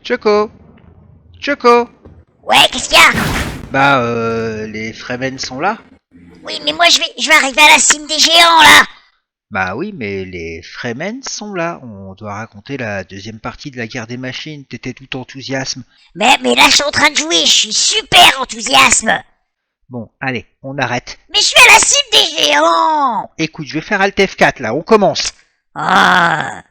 Choco! Choco! Ouais, qu'est-ce qu'il y a? Les Fremen sont là? Oui, mais moi je vais arriver à la cime des géants là. Bah oui, mais les Fremen sont là. On doit raconter la deuxième partie de la guerre des machines. T'étais tout enthousiasme. Mais là je suis en train de jouer, je suis super enthousiasme. Bon, allez, on arrête. Mais je suis à la cime des géants. Écoute, je vais faire Alt F4 là, on commence. Ah.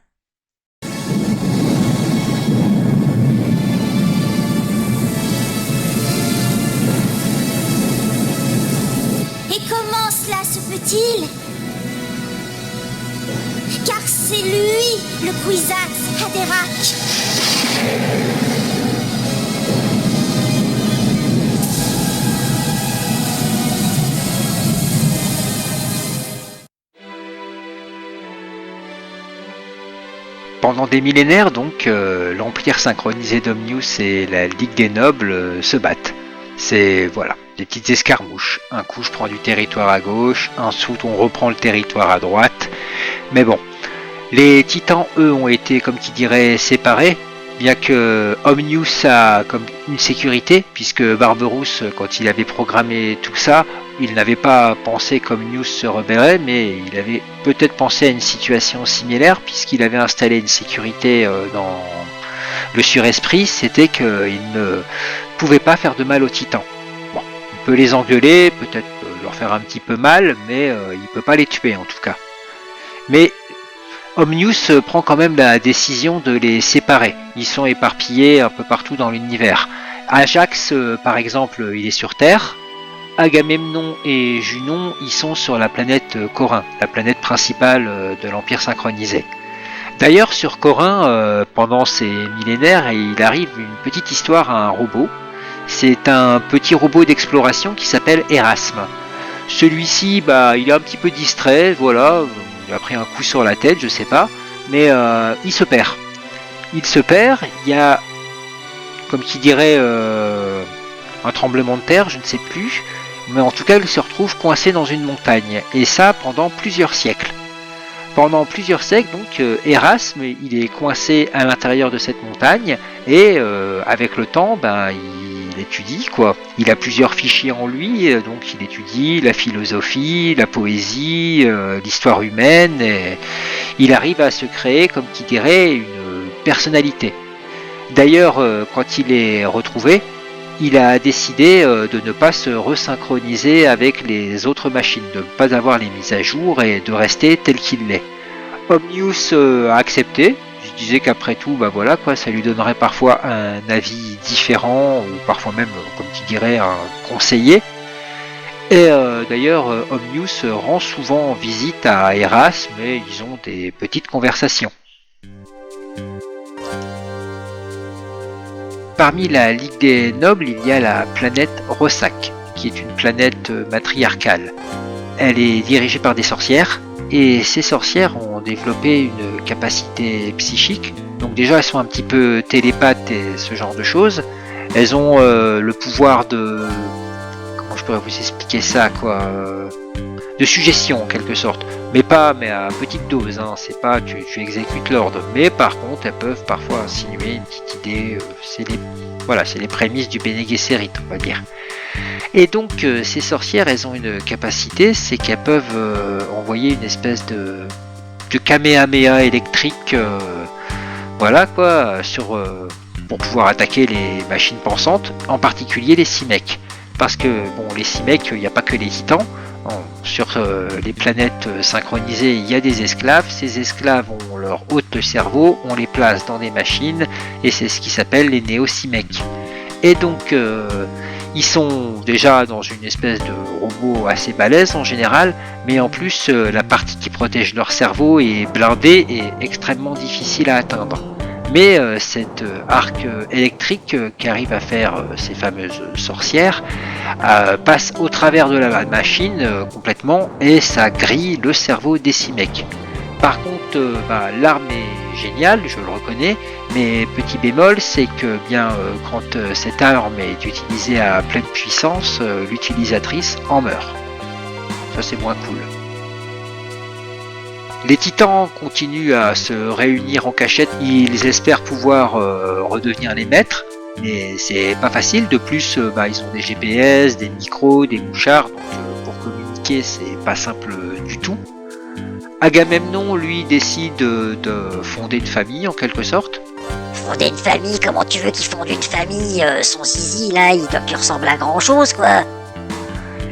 Et comment cela se peut-il? Car c'est lui, le Kwisatz Haderach. Pendant des millénaires, donc, l'Empire synchronisé d'Omnius et la Ligue des Nobles se battent. C'est, voilà, des petites escarmouches. Un coup, je prends du territoire à gauche, ensuite, on reprend le territoire à droite. Mais bon, les Titans, eux, ont été, comme qui dirait, séparés, bien que Omnius a comme une sécurité, puisque Barberousse, quand il avait programmé tout ça, il n'avait pas pensé qu'Omnius se rebellerait, mais il avait peut-être pensé à une situation similaire, puisqu'il avait installé une sécurité dans le suresprit, c'était qu'il ne pouvait pas faire de mal aux Titans. Bon, il peut les engueuler, peut-être leur faire un petit peu mal, mais il ne peut pas les tuer en tout cas. Mais Omnius prend quand même la décision de les séparer. Ils sont éparpillés un peu partout dans l'univers. Ajax, par exemple, il est sur Terre. Agamemnon et Junon, ils sont sur la planète Corin, la planète principale de l'Empire synchronisé. D'ailleurs, sur Corin, pendant ces millénaires, il arrive une petite histoire à un robot. C'est un petit robot d'exploration qui s'appelle Erasme. Celui-ci, il est un petit peu distrait, voilà, il a pris un coup sur la tête, je sais pas, mais il se perd. Il y a, comme qui dirait, un tremblement de terre, je ne sais plus, mais en tout cas, il se retrouve coincé dans une montagne, et ça pendant plusieurs siècles. Pendant plusieurs siècles, donc, Erasme, il est coincé à l'intérieur de cette montagne, et avec le temps, il étudie, quoi. Il a plusieurs fichiers en lui, donc il étudie la philosophie, la poésie, l'histoire humaine, et il arrive à se créer, comme qui dirait, une personnalité. D'ailleurs, quand il est retrouvé, il a décidé de ne pas se resynchroniser avec les autres machines, de ne pas avoir les mises à jour et de rester tel qu'il l'est. Omnius a accepté. Je disais qu'après tout, voilà quoi, ça lui donnerait parfois un avis différent ou parfois même, comme tu dirais, un conseiller. Et d'ailleurs, Omnius rend souvent visite à Erasme et ils ont des petites conversations. Parmi la Ligue des Nobles, il y a la planète Rossac, qui est une planète matriarcale. Elle est dirigée par des sorcières, et ces sorcières ont développé une capacité psychique. Donc déjà, elles sont un petit peu télépathes et ce genre de choses. Elles ont le pouvoir de... Comment je pourrais vous expliquer ça, quoi, de suggestion, en quelque sorte. Mais à petite dose, hein. C'est pas tu exécutes l'ordre. Mais par contre, elles peuvent parfois insinuer une petite idée. C'est les prémices du Bene Gesserit, on va dire. Et donc, ces sorcières, elles ont une capacité, c'est qu'elles peuvent envoyer une espèce de kamehameha électrique, pour pouvoir attaquer les machines pensantes, en particulier les Simek. Parce que, les Simek, il n'y a pas que les titans. Sur les planètes synchronisées, il y a des esclaves. Ces esclaves ont leur hôte de cerveau, on les place dans des machines, et c'est ce qui s'appelle les néo-Simek. Et donc, ils sont déjà dans une espèce de robot assez balèze en général, mais en plus, la partie qui protège leur cerveau est blindée et extrêmement difficile à atteindre. Mais cet arc électrique qu'arrivent à faire ces fameuses sorcières passe au travers de la machine complètement et ça grille le cerveau des Simek. Par contre, l'arme est géniale, je le reconnais, mais petit bémol, c'est que quand cette arme est utilisée à pleine puissance, l'utilisatrice en meurt. Ça c'est moins cool. Les titans continuent à se réunir en cachette, ils espèrent pouvoir redevenir les maîtres, mais c'est pas facile. De plus, ils ont des GPS, des micros, des mouchards, donc pour communiquer c'est pas simple du tout. Agamemnon lui décide de fonder une famille en quelque sorte. Fonder une famille, comment tu veux qu'il fonde une famille? Son zizi là, il doit plus ressembler à grand chose quoi.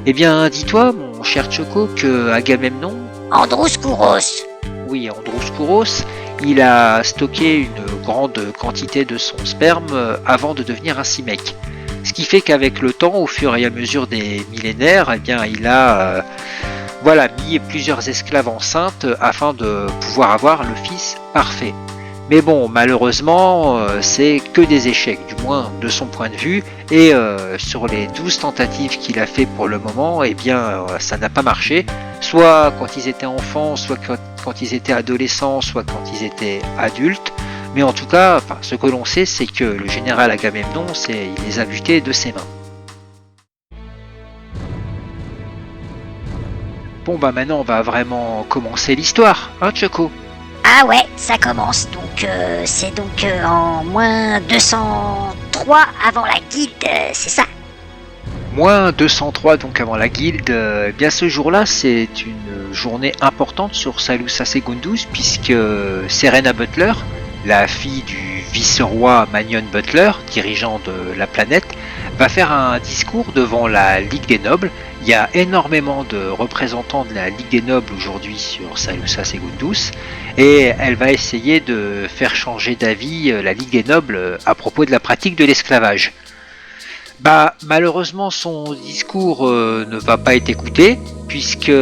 Eh bien dis-toi mon cher Choco que Agamemnon, Andros Kouros. oui Andros Kouros, il a stocké une grande quantité de son sperme avant de devenir un simec. Ce qui fait qu'avec le temps, au fur et à mesure des millénaires, eh bien il a mis plusieurs esclaves enceintes afin de pouvoir avoir le fils parfait. Mais bon, malheureusement, c'est que des échecs, du moins de son point de vue, et sur les 12 tentatives qu'il a fait pour le moment, eh bien, ça n'a pas marché, soit quand ils étaient enfants, soit quand ils étaient adolescents, soit quand ils étaient adultes, mais en tout cas, ce que l'on sait, c'est que le général Agamemnon, il les a butés de ses mains. Bon maintenant on va vraiment commencer l'histoire, hein Choco? Ah ouais, ça commence. Donc c'est donc en moins 203 avant la guilde, c'est ça? Moins 203 donc avant la guilde, bien ce jour-là c'est une journée importante sur Salusa Secundus puisque Serena Butler, la fille du vice-roi Manion Butler, dirigeant de la planète, va faire un discours devant la Ligue des Nobles. Il y a énormément de représentants de la Ligue des Nobles aujourd'hui sur Salusa Secundus et elle va essayer de faire changer d'avis la Ligue des Nobles à propos de la pratique de l'esclavage. Malheureusement son discours ne va pas être écouté puisque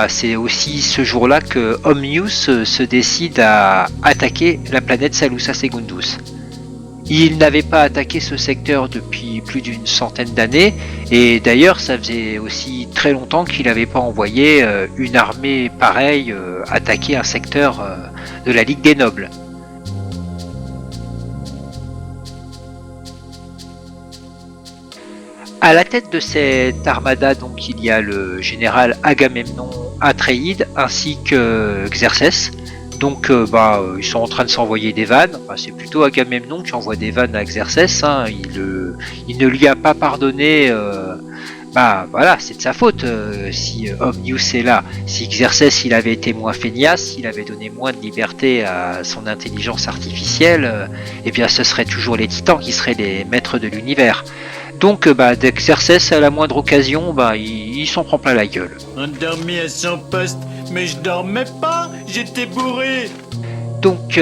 c'est aussi ce jour-là que Omnius se décide à attaquer la planète Salusa Secundus. Il n'avait pas attaqué ce secteur depuis plus d'une centaine d'années et d'ailleurs ça faisait aussi très longtemps qu'il n'avait pas envoyé une armée pareille attaquer un secteur de la Ligue des Nobles. À la tête de cette armada, donc, il y a le général Agamemnon Atréide ainsi que Xerxès. Donc ils sont en train de s'envoyer des vannes. C'est plutôt Agamemnon qui envoie des vannes à Xerxès. Hein. Il ne lui a pas pardonné. C'est de sa faute si Omnius est là. Si Xerxès il avait été moins feignace, s'il avait donné moins de liberté à son intelligence artificielle, eh bien ce serait toujours les titans qui seraient les maîtres de l'univers. Donc Xerxès à la moindre occasion, il s'en prend plein la gueule. Endormi à son poste, mais je dormais pas, j'étais bourré. Donc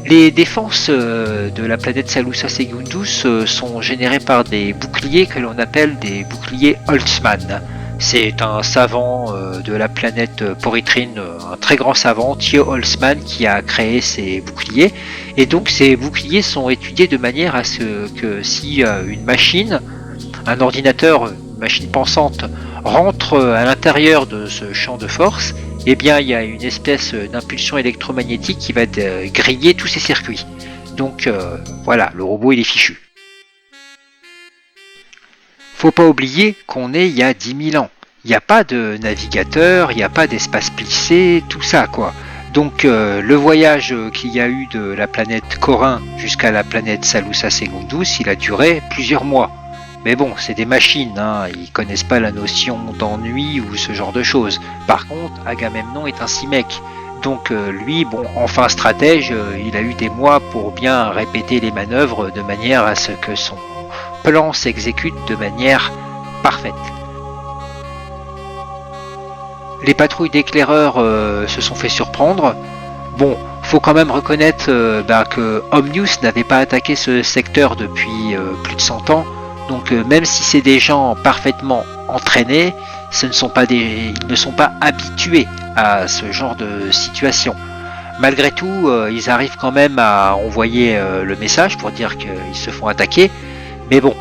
les défenses de la planète Salusa Secundus sont générées par des boucliers que l'on appelle des boucliers Holtzmann. C'est un savant de la planète Poritrine, un très grand savant, Thio Holtzmann, qui a créé ces boucliers. Et donc ces boucliers sont étudiés de manière à ce que si une machine, un ordinateur, une machine pensante, rentre à l'intérieur de ce champ de force, eh bien il y a une espèce d'impulsion électromagnétique qui va griller tous ces circuits. Donc le robot il est fichu. Faut pas oublier qu'on est il y a 10 000 ans. Il n'y a pas de navigateur, il n'y a pas d'espace plissé, tout ça quoi. Donc le voyage qu'il y a eu de la planète Corin jusqu'à la planète Salusa Secundus, il a duré plusieurs mois. Mais bon, c'est des machines, hein, ils connaissent pas la notion d'ennui ou ce genre de choses. Par contre, Agamemnon est un simec. Donc lui, enfin stratège, il a eu des mois pour bien répéter les manœuvres de manière à ce que son plan s'exécute de manière parfaite. Les patrouilles d'éclaireurs se sont fait surprendre. Bon, faut quand même reconnaître que Omnius n'avait pas attaqué ce secteur depuis plus de 100 ans. Donc même si c'est des gens parfaitement entraînés, ils ne sont pas habitués à ce genre de situation. Malgré tout, ils arrivent quand même à envoyer le message pour dire qu'ils se font attaquer. Mais bon,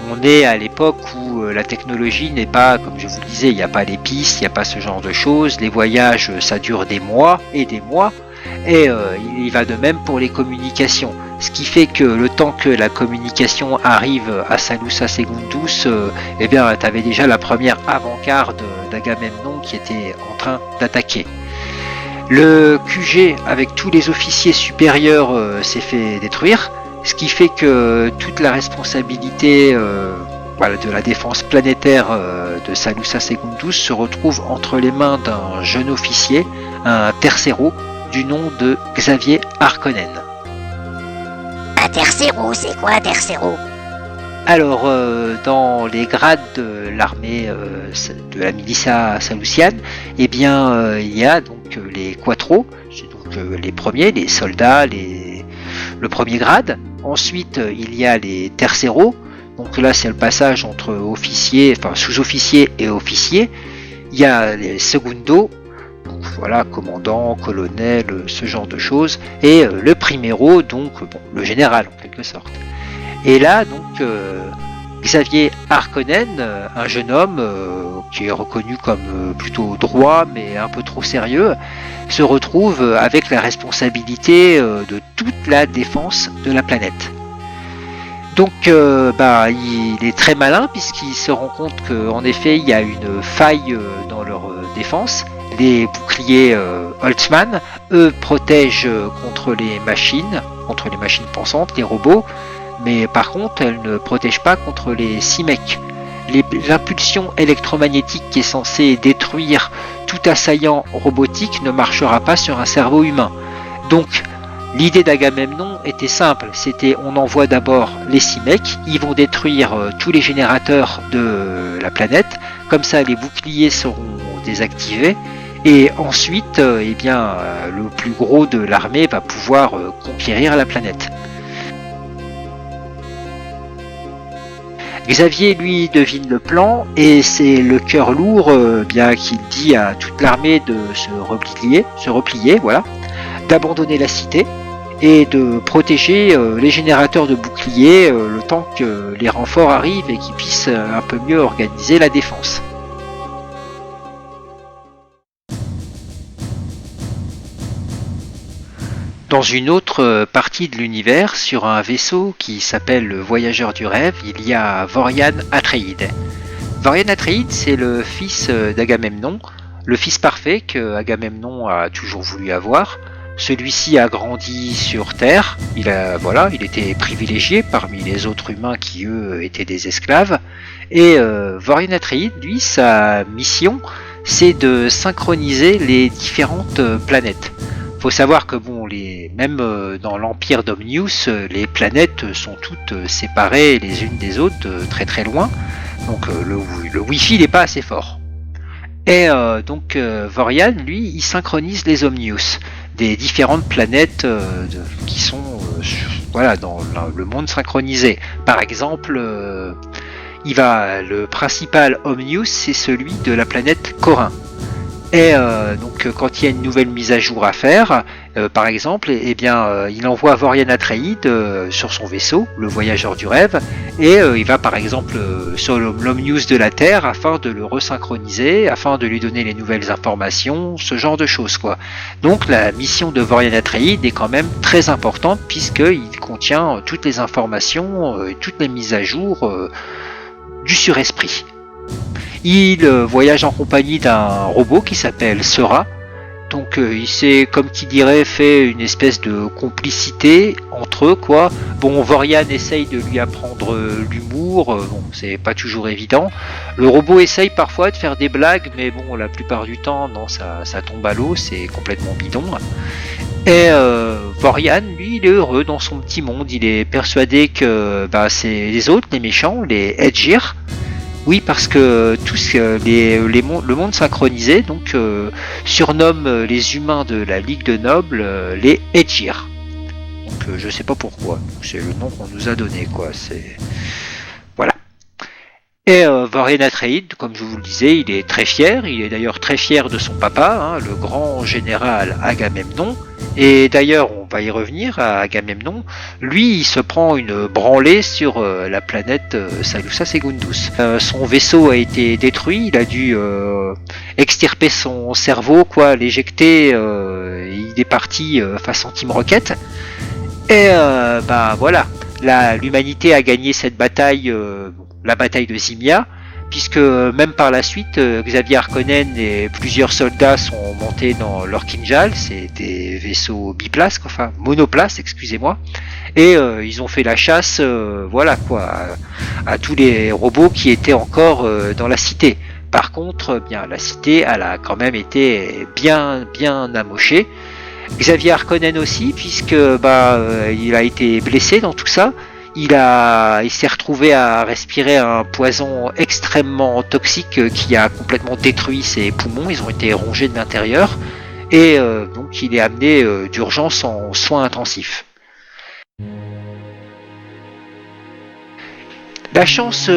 on est à l'époque où la technologie n'est pas, comme je vous le disais, il n'y a pas les pistes, il n'y a pas ce genre de choses. Les voyages, ça dure des mois et des mois. Et il va de même pour les communications. Ce qui fait que le temps que la communication arrive à Salusa Secundus, tu avais déjà la première avant-garde d'Agamemnon qui était en train d'attaquer. Le QG avec tous les officiers supérieurs s'est fait détruire, ce qui fait que toute la responsabilité de la défense planétaire de Salusa Secundus se retrouve entre les mains d'un jeune officier, un tercero du nom de Xavier Harkonnen. Un tercero, c'est quoi un tercero? Alors, dans les grades de l'armée de la militia salusienne, eh bien, il y a donc les quattro, c'est donc les premiers, les soldats, le premier grade. Ensuite, il y a les terceros. Donc là, c'est le passage entre officier, enfin sous-officier et officier. Il y a les segundos, donc voilà, commandant, colonel, ce genre de choses. Et le primero, donc le général en quelque sorte. Et là, donc, Xavier Harkonnen, un jeune homme qui est reconnu comme plutôt droit, mais un peu trop sérieux, se retrouve avec la responsabilité de toute la défense de la planète. Donc, il est très malin puisqu'il se rend compte qu'en effet, il y a une faille dans leur défense. Les boucliers Holtzmann, eux, protègent contre les machines pensantes, les robots. Mais par contre, elle ne protège pas contre les CIMEC. L'impulsion électromagnétique qui est censée détruire tout assaillant robotique ne marchera pas sur un cerveau humain. Donc, l'idée d'Agamemnon était simple, c'était on envoie d'abord les CIMEC, ils vont détruire tous les générateurs de la planète, comme ça les boucliers seront désactivés, et ensuite, le plus gros de l'armée va pouvoir conquérir la planète. Xavier, lui, devine le plan et c'est le cœur lourd qui dit à toute l'armée de se replier, voilà, d'abandonner la cité et de protéger les générateurs de boucliers le temps que les renforts arrivent et qu'ils puissent un peu mieux organiser la défense. Dans une autre partie de l'univers, sur un vaisseau qui s'appelle le Voyageur du Rêve, il y a Vorian Atreide. Vorian Atreide, c'est le fils d'Agamemnon, le fils parfait que Agamemnon a toujours voulu avoir. Celui-ci a grandi sur Terre, il était privilégié parmi les autres humains qui eux étaient des esclaves. Et Vorian Atreide, lui, sa mission, c'est de synchroniser les différentes planètes. Faut savoir que même dans l'empire d'Omnius, les planètes sont toutes séparées les unes des autres très très loin, donc le Wi-Fi n'est pas assez fort. Et Vorian, lui, il synchronise les Omnius des différentes planètes qui sont dans le monde synchronisé. Par exemple, le principal Omnius, c'est celui de la planète Corin. Et quand il y a une nouvelle mise à jour à faire, par exemple, il envoie Vorian Atreide sur son vaisseau, le Voyageur du Rêve, et il va par exemple sur l'Omnius de la Terre afin de le resynchroniser, afin de lui donner les nouvelles informations, ce genre de choses quoi. Donc la mission de Vorian Atreide est quand même très importante puisqu'il contient toutes les informations et toutes les mises à jour du suresprit. Il voyage en compagnie d'un robot qui s'appelle Sera. Donc il s'est, comme qui dirait, fait une espèce de complicité entre eux quoi. Vorian essaye de lui apprendre l'humour, c'est pas toujours évident. Le robot essaye parfois de faire des blagues, mais la plupart du temps, non, ça tombe à l'eau, c'est complètement bidon. Et Vorian, lui, il est heureux dans son petit monde, il est persuadé que c'est les autres, les méchants, les Edgir. Oui, parce que le monde synchronisé surnomme les humains de la Ligue de Nobles les Edgir. Donc je sais pas pourquoi, c'est le nom qu'on nous a donné quoi. Voilà. Et Vorian Atreide, comme je vous le disais, il est très fier. Il est d'ailleurs très fier de son papa, le grand général Agamemnon. Et d'ailleurs, on va y revenir à Agamemnon. Lui, il se prend une branlée sur la planète Salusa Secundus. Son vaisseau a été détruit. Il a dû extirper son cerveau, l'éjecter. Il est parti façon Team Rocket. Et voilà. L'humanité a gagné cette bataille, la bataille de Zimia. puisque même par la suite, Xavier Harkonnen et plusieurs soldats sont montés dans leur Kinjal, c'est des vaisseaux biplaces, enfin monoplaces, excusez-moi, et ils ont fait la chasse, voilà quoi, à tous les robots qui étaient encore dans la cité. Par contre, bien la cité, elle a quand même été bien amochée. Xavier Harkonnen aussi, puisque il a été blessé dans tout ça. Il s'est retrouvé à respirer un poison extrêmement toxique qui a complètement détruit ses poumons. Ils ont été rongés de l'intérieur et donc il est amené d'urgence en soins intensifs. La chance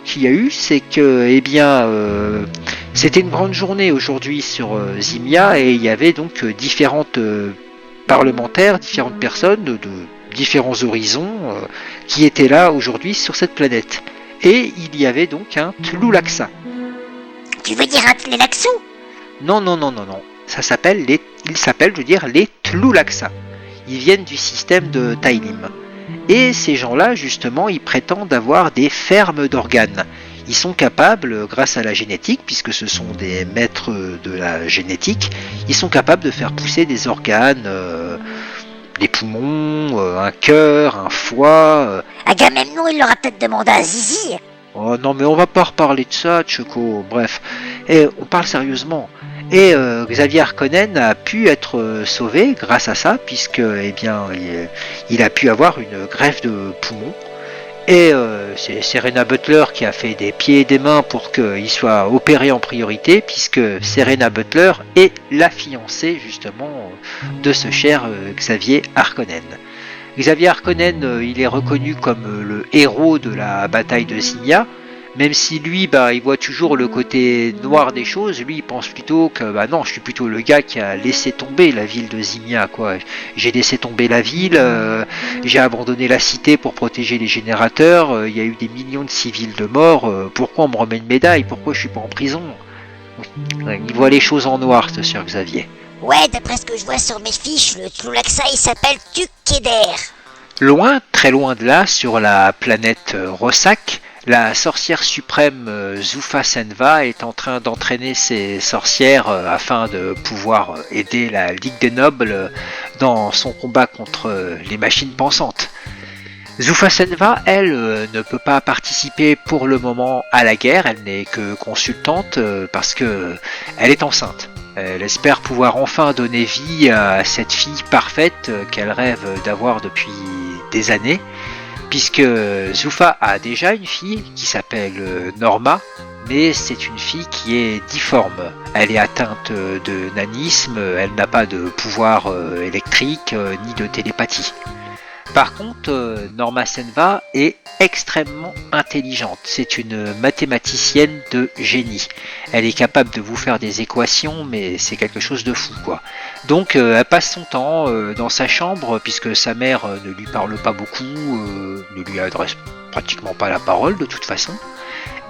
qu'il y a eu, c'est que c'était une grande journée aujourd'hui sur Zimia et il y avait donc différentes parlementaires, différentes personnes de différents horizons qui étaient là aujourd'hui sur cette planète. Et il y avait donc un Tlulaxa. Tu veux dire un Tlélaxo? Non. Il s'appelle, les Tlulaxa. Ils viennent du système de Tailim. Et ces gens-là, justement, ils prétendent avoir des fermes d'organes. Ils sont capables, grâce à la génétique, puisque ce sont des maîtres de la génétique, ils sont capables de faire pousser des organes, des poumons, un cœur, un foie. Agamemnon, il leur a peut-être demandé à Zizi. Oh non, mais on va pas reparler de ça, Choco. Bref, et on parle sérieusement. Et Xavier Harkonnen a pu être sauvé grâce à ça, puisque il a pu avoir une greffe de poumons. Et c'est Serena Butler qui a fait des pieds et des mains pour qu'il soit opéré en priorité, puisque Serena Butler est la fiancée justement de ce cher Xavier Harkonnen. Xavier Harkonnen, il est reconnu comme le héros de la bataille de Zimia, même si lui, il voit toujours le côté noir des choses. Lui, il pense plutôt que, non, je suis plutôt le gars qui a laissé tomber la ville de Zimia, quoi. J'ai laissé tomber la ville, j'ai abandonné la cité pour protéger les générateurs, il y a eu des millions de civils de morts, pourquoi on me remet une médaille? Pourquoi je suis pas en prison? Il voit les choses en noir, ce cher Xavier. Ouais, d'après ce que je vois sur mes fiches, le Tlulaxa, il s'appelle Tukeder. Loin, très loin de là, sur la planète Rossak, la sorcière suprême Zuffa Senva est en train d'entraîner ses sorcières afin de pouvoir aider la Ligue des Nobles dans son combat contre les machines pensantes. Zuffa Senva, elle, ne peut pas participer pour le moment à la guerre, elle n'est que consultante parce que elle est enceinte. Elle espère pouvoir enfin donner vie à cette fille parfaite qu'elle rêve d'avoir depuis des années. Puisque Zuffa a déjà une fille qui s'appelle Norma, mais c'est une fille qui est difforme. Elle est atteinte de nanisme, elle n'a pas de pouvoir électrique ni de télépathie. Par contre, Norma Senva est extrêmement intelligente. C'est une mathématicienne de génie. Elle est capable de vous faire des équations, mais c'est quelque chose de fou, quoi. Donc, elle passe son temps dans sa chambre, puisque sa mère ne lui parle pas beaucoup, ne lui adresse pratiquement pas la parole de toute façon.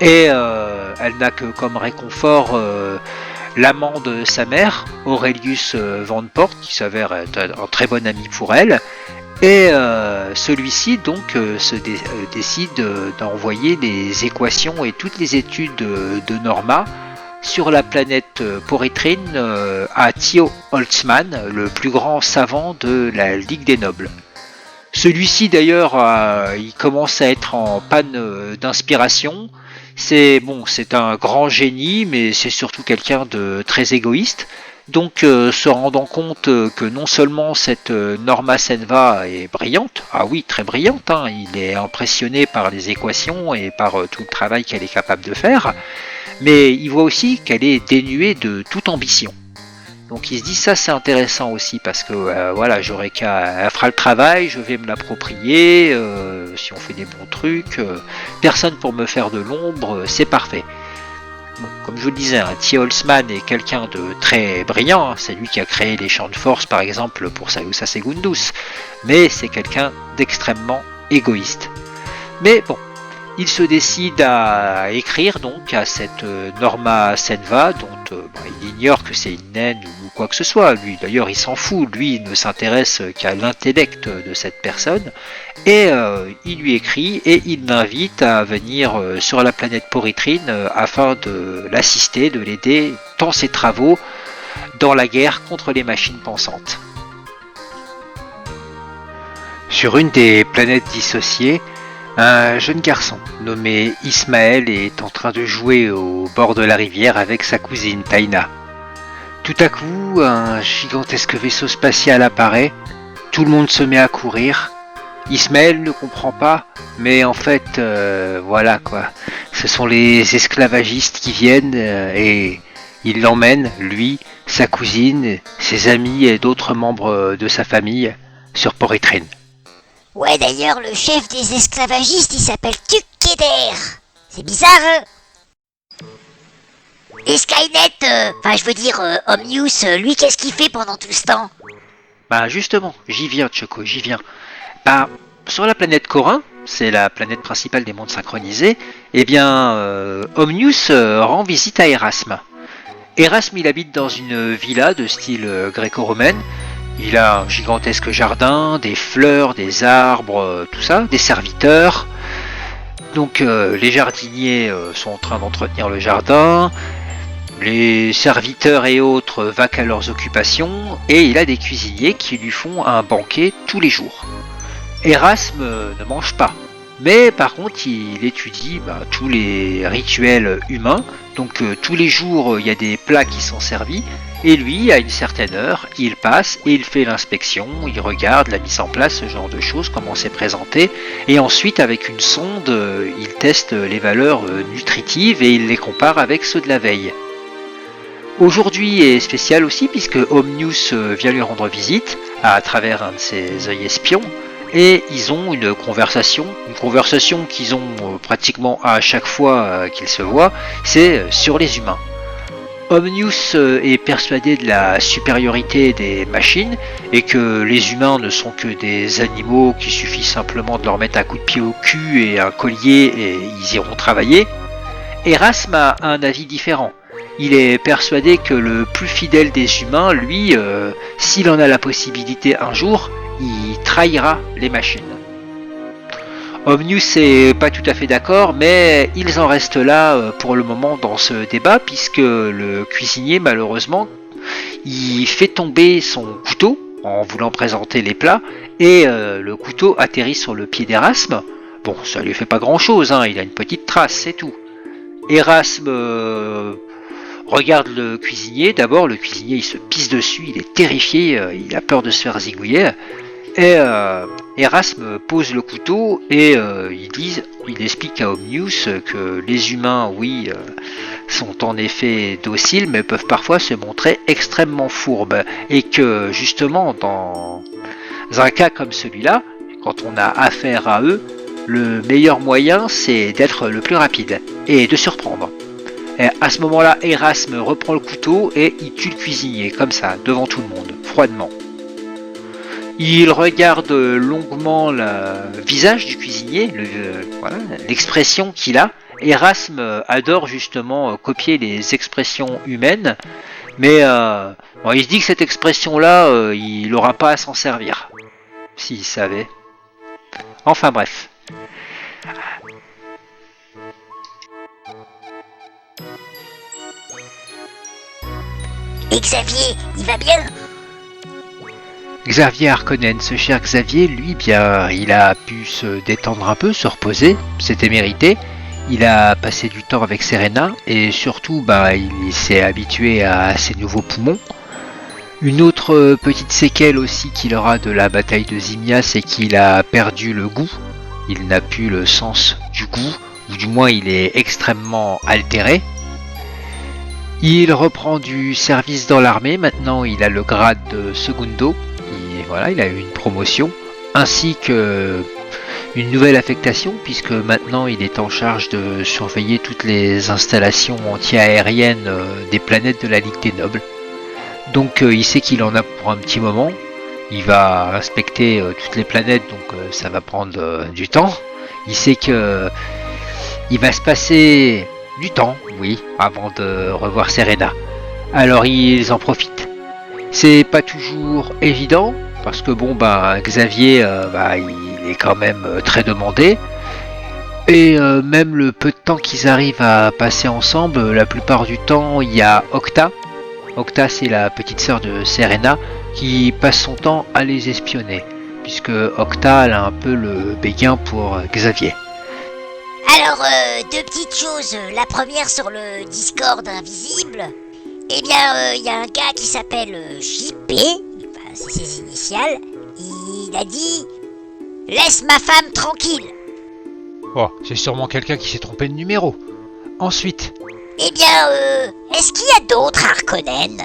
Et elle n'a que comme réconfort l'amant de sa mère, Aurelius Vanport, qui s'avère être un très bon ami pour elle. Et celui-ci donc décide d'envoyer les équations et toutes les études de Norma sur la planète Porétrine à Theo Holtzmann, le plus grand savant de la Ligue des Nobles. Celui-ci d'ailleurs, il commence à être en panne d'inspiration. C'est un grand génie, mais c'est surtout quelqu'un de très égoïste. Donc se rendant compte que non seulement cette Norma Senva est brillante, ah oui très brillante, hein, il est impressionné par les équations et par tout le travail qu'elle est capable de faire, mais il voit aussi qu'elle est dénuée de toute ambition. Donc il se dit ça c'est intéressant aussi parce que elle fera le travail, je vais me l'approprier, si on fait des bons trucs, personne pour me faire de l'ombre, c'est parfait. Bon, comme je vous le disais, T. Holtzmann est quelqu'un de très brillant, hein. C'est lui qui a créé les champs de force par exemple pour Salusa Segundus, mais c'est quelqu'un d'extrêmement égoïste. Mais bon, il se décide à écrire donc à cette Norma Senva, dont il ignore que c'est une naine ou quoi que ce soit. Lui, d'ailleurs, il s'en fout. Lui, il ne s'intéresse qu'à l'intellect de cette personne. Et il lui écrit et il l'invite à venir sur la planète Poritrine afin de l'assister, de l'aider dans ses travaux dans la guerre contre les machines pensantes. Sur une des planètes dissociées, un jeune garçon nommé Ismaël est en train de jouer au bord de la rivière avec sa cousine Taina. Tout à coup, un gigantesque vaisseau spatial apparaît, tout le monde se met à courir. Ismaël ne comprend pas, mais en fait, voilà quoi, ce sont les esclavagistes qui viennent et ils l'emmènent, lui, sa cousine, ses amis et d'autres membres de sa famille, sur Poritrine. Ouais, d'ailleurs, le chef des esclavagistes, il s'appelle Tukkeder. C'est bizarre, hein? Et Skynet, Omnius, lui, qu'est-ce qu'il fait pendant tout ce temps? Bah justement, j'y viens Choco, j'y viens. Bah, sur la planète Corin, c'est la planète principale des mondes synchronisés, eh bien, Omnius rend visite à Erasme. Erasme, il habite dans une villa de style gréco-romaine. Il a un gigantesque jardin, des fleurs, des arbres, tout ça, des serviteurs. Donc les jardiniers sont en train d'entretenir le jardin. Les serviteurs et autres vaquent à leurs occupations. Et il a des cuisiniers qui lui font un banquet tous les jours. Erasme ne mange pas. Mais par contre, il étudie tous les rituels humains. Donc tous les jours, il y a des plats qui sont servis. Et lui, à une certaine heure, il passe et il fait l'inspection, il regarde la mise en place, ce genre de choses, comment c'est présenté. Et ensuite, avec une sonde, il teste les valeurs nutritives et il les compare avec ceux de la veille. Aujourd'hui est spécial aussi puisque Omnius vient lui rendre visite à travers un de ses œils espions. Et ils ont une conversation qu'ils ont pratiquement à chaque fois qu'ils se voient, c'est sur les humains. Omnius est persuadé de la supériorité des machines et que les humains ne sont que des animaux qu'il suffit simplement de leur mettre un coup de pied au cul et un collier et ils iront travailler. Erasme a un avis différent. Il est persuadé que le plus fidèle des humains, lui, s'il en a la possibilité un jour, il trahira les machines. Omnius n'est pas tout à fait d'accord, mais ils en restent là pour le moment dans ce débat, puisque le cuisinier, malheureusement, il fait tomber son couteau en voulant présenter les plats, et le couteau atterrit sur le pied d'Erasme. Bon, ça lui fait pas grand-chose, hein, il a une petite trace, c'est tout. Erasme regarde le cuisinier, d'abord le cuisinier il se pisse dessus, il est terrifié, il a peur de se faire zigouiller. Et Erasme pose le couteau et il explique à Omnius que les humains, oui, sont en effet dociles, mais peuvent parfois se montrer extrêmement fourbes. Et que justement, dans un cas comme celui-là, quand on a affaire à eux, le meilleur moyen, c'est d'être le plus rapide et de surprendre. Et à ce moment-là, Erasme reprend le couteau et il tue le cuisinier, comme ça, devant tout le monde, froidement. Il regarde longuement le visage du cuisinier, l'expression qu'il a. Erasme adore justement copier les expressions humaines, mais il se dit que cette expression-là, il n'aura pas à s'en servir, s'il savait. Enfin bref. Et Xavier, il va bien? Xavier Harkonnen, ce cher Xavier, lui, bien, il a pu se détendre un peu, se reposer, c'était mérité. Il a passé du temps avec Serena et surtout, il s'est habitué à ses nouveaux poumons. Une autre petite séquelle aussi qu'il aura de la bataille de Zimia, c'est qu'il a perdu le goût. Il n'a plus le sens du goût, ou du moins il est extrêmement altéré. Il reprend du service dans l'armée, maintenant il a le grade de Segundo. Il a eu une promotion, ainsi que une nouvelle affectation, puisque maintenant il est en charge de surveiller toutes les installations anti-aériennes des planètes de la Ligue des Nobles. Donc il sait qu'il en a pour un petit moment, il va inspecter toutes les planètes, donc ça va prendre du temps. Il sait que Il va se passer du temps, oui, avant de revoir Serena. Alors ils en profitent. C'est pas toujours évident, parce que bon, Xavier, il est quand même très demandé. Et même le peu de temps qu'ils arrivent à passer ensemble, la plupart du temps, il y a Octa. Octa, c'est la petite sœur de Serena qui passe son temps à les espionner, puisque Octa elle a un peu le béguin pour Xavier. Alors, deux petites choses. La première sur le Discord invisible. Eh bien, il y a un gars qui s'appelle JP, enfin c'est ses initiales. Il a dit « Laisse ma femme tranquille ». Oh, c'est sûrement quelqu'un qui s'est trompé de numéro. Ensuite, Eh bien, est-ce qu'il y a d'autres Harkonnen?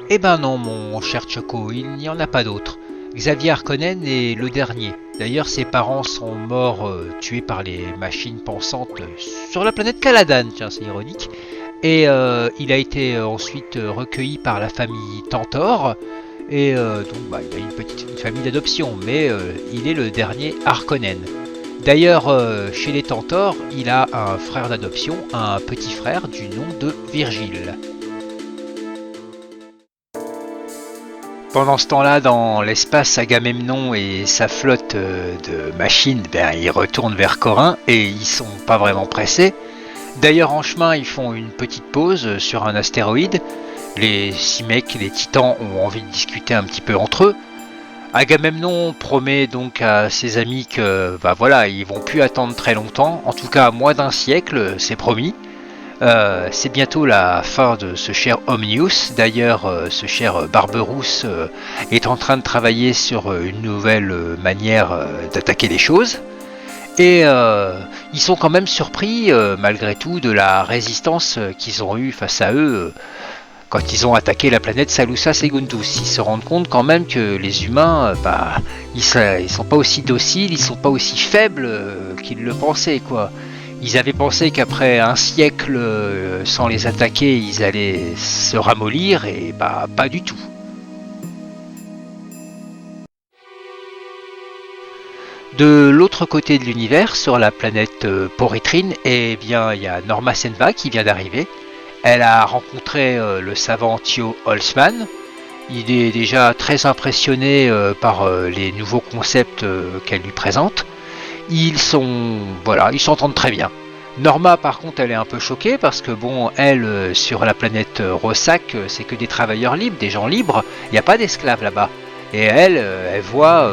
eh ben non, mon cher Choco, il n'y en a pas d'autres. Xavier Harkonnen est le dernier. D'ailleurs, ses parents sont morts tués par les machines pensantes sur la planète Caladan, tiens, c'est ironique. Et il a été ensuite recueilli par la famille Tantor. Et donc, il a une famille d'adoption, mais il est le dernier Harkonnen. D'ailleurs, chez les Tantor, il a un frère d'adoption, un petit frère du nom de Virgile. Pendant ce temps-là, dans l'espace, Agamemnon et sa flotte de machines, ils retournent vers Corinth et ils sont pas vraiment pressés. D'ailleurs, en chemin, ils font une petite pause sur un astéroïde. Les 6 mecs, les titans, ont envie de discuter un petit peu entre eux. Agamemnon promet donc à ses amis que ils vont plus attendre très longtemps, en tout cas moins d'un siècle, c'est promis. C'est bientôt la fin de ce cher Omnius. D'ailleurs, ce cher Barberousse est en train de travailler sur une nouvelle manière d'attaquer les choses. Et ils sont quand même surpris, malgré tout, de la résistance qu'ils ont eue face à eux quand ils ont attaqué la planète Salusa Secundus. Ils se rendent compte quand même que les humains, ils sont pas aussi dociles, ils sont pas aussi faibles qu'ils le pensaient, quoi. Ils avaient pensé qu'après un siècle sans les attaquer, ils allaient se ramollir, et pas du tout. De l'autre côté de l'univers, sur la planète Poritrine, il y a Norma Senva qui vient d'arriver. Elle a rencontré le savant Theo Holtzman. Il est déjà très impressionné par les nouveaux concepts qu'elle lui présente. Ils s'entendent très bien. Norma, par contre, elle est un peu choquée parce que elle, sur la planète Rossac, c'est que des travailleurs libres, des gens libres. Il n'y a pas d'esclaves là-bas. Et elle voit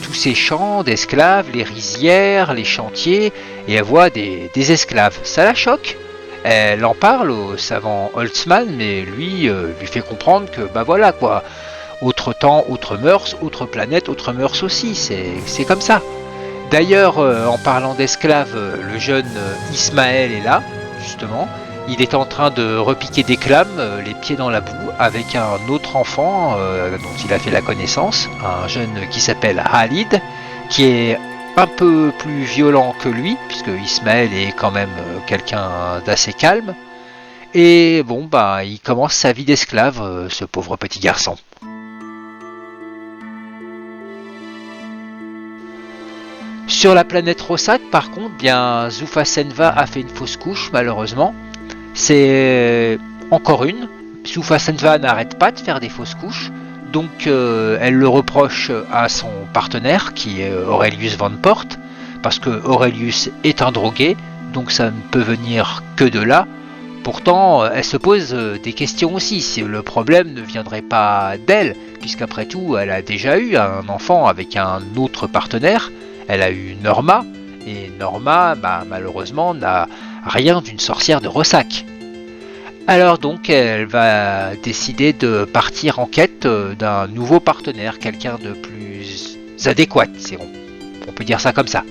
tous ces champs d'esclaves, les rizières, les chantiers, et elle voit des esclaves. Ça la choque. Elle en parle au savant Holtzman, mais lui fait comprendre que autre temps, autre mœurs, autre planète, autre mœurs aussi, c'est comme ça. D'ailleurs, en parlant d'esclaves, le jeune Ismaël est là, justement. Il est en train de repiquer des clames, les pieds dans la boue, avec un autre enfant dont il a fait la connaissance, un jeune qui s'appelle Khalid, qui est un peu plus violent que lui, puisque Ismaël est quand même quelqu'un d'assez calme. Et il commence sa vie d'esclave, ce pauvre petit garçon. Sur la planète Rossac, par contre, Zuffa Senva a fait une fausse couche, malheureusement. C'est encore une. Zuffa Senva n'arrête pas de faire des fausses couches. Donc elle le reproche à son partenaire, qui est Aurelius Van Port, parce que Aurelius est un drogué, donc ça ne peut venir que de là. Pourtant, elle se pose des questions aussi, si le problème ne viendrait pas d'elle, puisqu'après tout, elle a déjà eu un enfant avec un autre partenaire. Elle a eu Norma, et Norma, malheureusement, n'a rien d'une sorcière de Rossac. Alors donc, elle va décider de partir en quête d'un nouveau partenaire, quelqu'un de plus adéquat, on peut dire ça comme ça.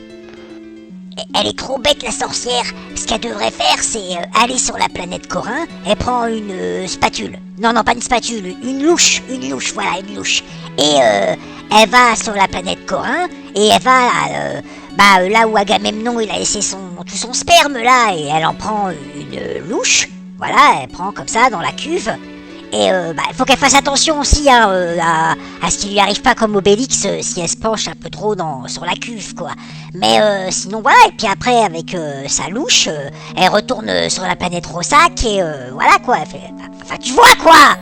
Elle est trop bête, la sorcière. Ce qu'elle devrait faire, c'est aller sur la planète Corinth. Elle prend une spatule. Non, pas une spatule, une louche, voilà, une louche. Et elle va sur la planète Corinth, et elle va là où Agamemnon il a laissé tout son sperme là, et elle en prend une louche. Voilà, elle prend comme ça dans la cuve. Et il faut qu'elle fasse attention aussi hein, à ce qui lui arrive pas comme Obélix si elle se penche un peu trop sur la cuve quoi. Mais sinon voilà, et puis après avec sa louche, elle retourne sur la planète Rossac et voilà quoi. Enfin tu vois quoi.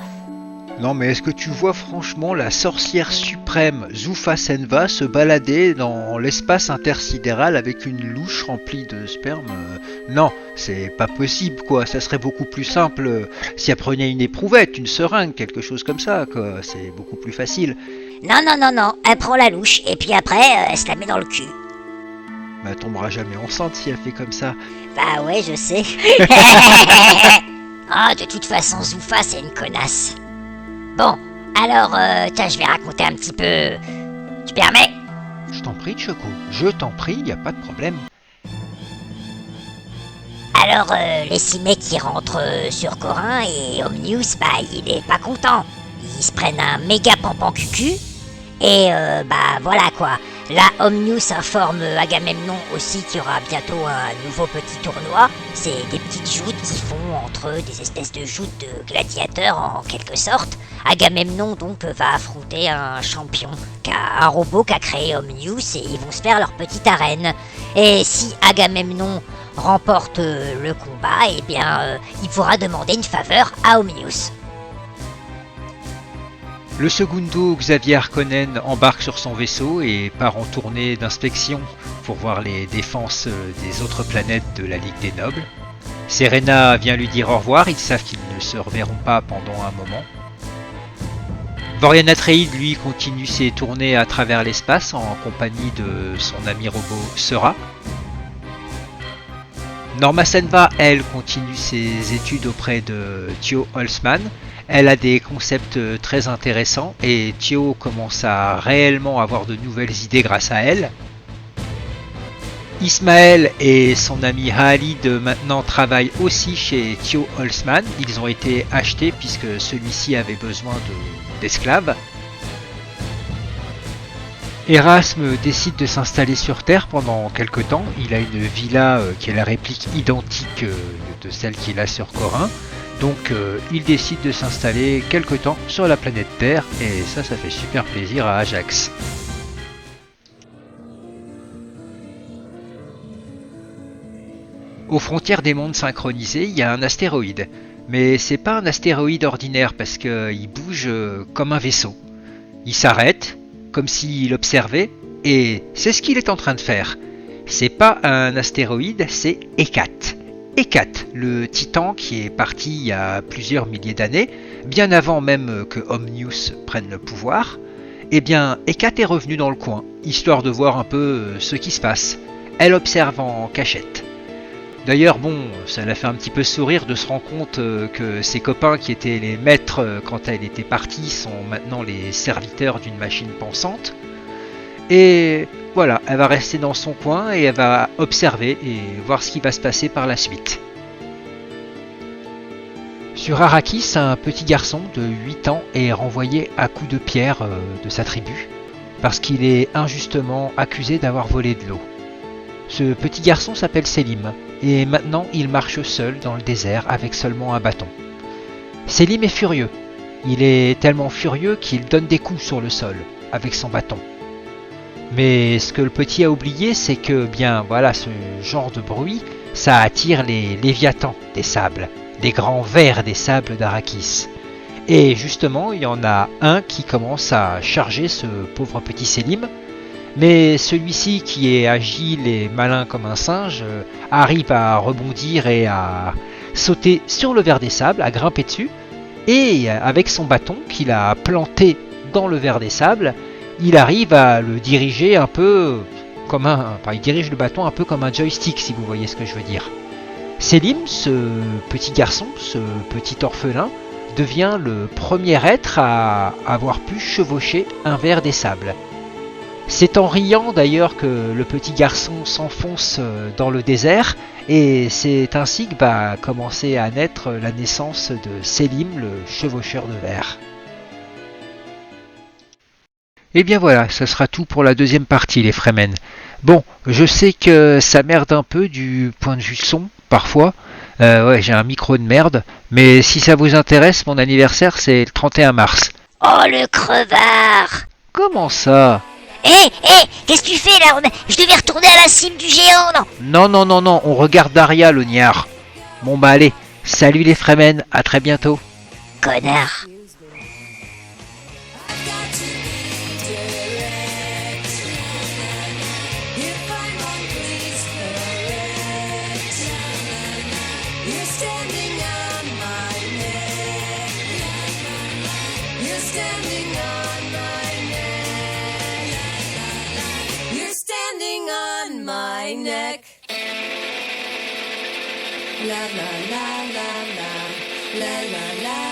Non mais est-ce que tu vois franchement la sorcière suprême Zoufa Senva se balader dans l'espace intersidéral avec une louche remplie de sperme Non, c'est pas possible quoi, ça serait beaucoup plus simple si elle prenait une éprouvette, une seringue, quelque chose comme ça quoi, c'est beaucoup plus facile. Non, elle prend la louche et puis après elle se la met dans le cul. Mais elle tombera jamais enceinte si elle fait comme ça. Bah ouais je sais. Ah de toute façon Zoufa c'est une connasse. Bon, alors, tiens, je vais raconter un petit peu. Tu permets? Je t'en prie, Choco, je t'en prie, y a pas de problème. Alors, les 6 mecs qui rentrent sur Corin et Omnius, bah, il est pas content. Ils se prennent un méga pampan cucu. Et, voilà quoi. Là, Omnius informe Agamemnon aussi qu'il y aura bientôt un nouveau petit tournoi. C'est des petites joutes qui font entre eux, des espèces de joutes de gladiateurs en quelque sorte. Agamemnon donc va affronter un champion, un robot qu'a créé Omnius et ils vont se faire leur petite arène. Et si Agamemnon remporte le combat, eh bien il pourra demander une faveur à Omnius. Le segundo Xavier Harkonnen embarque sur son vaisseau et part en tournée d'inspection pour voir les défenses des autres planètes de la Ligue des Nobles. Serena vient lui dire au revoir, ils savent qu'ils ne se reverront pas pendant un moment. Vorian Atreides, lui, continue ses tournées à travers l'espace en compagnie de son ami robot Sera. Norma Senva, elle, continue ses études auprès de Thio Holzman. Elle a des concepts très intéressants et Thio commence à réellement avoir de nouvelles idées grâce à elle. Ismaël et son ami Halid maintenant travaillent aussi chez Thio Holzman. Ils ont été achetés puisque celui-ci avait besoin d'esclaves. Erasme décide de s'installer sur Terre pendant quelques temps. Il a une villa qui est la réplique identique de celle qu'il a sur Corin. Donc il décide de s'installer quelque temps sur la planète Terre et ça fait super plaisir à Ajax. Aux frontières des mondes synchronisés, il y a un astéroïde. Mais c'est pas un astéroïde ordinaire parce qu'il bouge comme un vaisseau. Il s'arrête, comme s'il observait, et c'est ce qu'il est en train de faire. C'est pas un astéroïde, c'est Hécate. Hécate, le titan qui est parti il y a plusieurs milliers d'années, bien avant même que Omnius prenne le pouvoir, eh bien Hécate est revenue dans le coin, histoire de voir un peu ce qui se passe. Elle observe en cachette. D'ailleurs, bon, ça l'a fait un petit peu sourire de se rendre compte que ses copains qui étaient les maîtres quand elle était partie sont maintenant les serviteurs d'une machine pensante. Et voilà, elle va rester dans son coin et elle va observer et voir ce qui va se passer par la suite. Sur Arrakis, un petit garçon de 8 ans est renvoyé à coups de pierre de sa tribu parce qu'il est injustement accusé d'avoir volé de l'eau. Ce petit garçon s'appelle Selim et maintenant il marche seul dans le désert avec seulement un bâton. Selim est furieux. Il est tellement furieux qu'il donne des coups sur le sol avec son bâton. Mais ce que le petit a oublié, c'est que bien voilà, ce genre de bruit, ça attire les léviathans des sables, les grands vers des sables d'Arrakis. Et justement, il y en a un qui commence à charger ce pauvre petit Selim. Mais celui-ci qui est agile et malin comme un singe arrive à rebondir et à sauter sur le ver des sables, à grimper dessus. Et avec son bâton qu'il a planté dans le ver des sables, il arrive à le diriger un peu comme il dirige le bâton un peu comme un joystick si vous voyez ce que je veux dire. Selim, ce petit garçon, ce petit orphelin, devient le premier être à avoir pu chevaucher un ver des sables. C'est en riant d'ailleurs que le petit garçon s'enfonce dans le désert et c'est ainsi que va commencer à naître la naissance de Selim, le chevaucheur de verre. Et bien voilà, ça sera tout pour la deuxième partie les Fremen. Bon, je sais que ça merde un peu du point de vue son, parfois, Ouais, j'ai un micro de merde. Mais si ça vous intéresse, mon anniversaire, c'est le 31 mars. Oh, le crevard! Comment ça? Qu'est-ce que tu fais là? Je devais retourner à la cime du géant, non? Non, on regarde Daria, l'ognard. Bon bah allez, salut les Fremen, à très bientôt. Connard. La la la la la la la la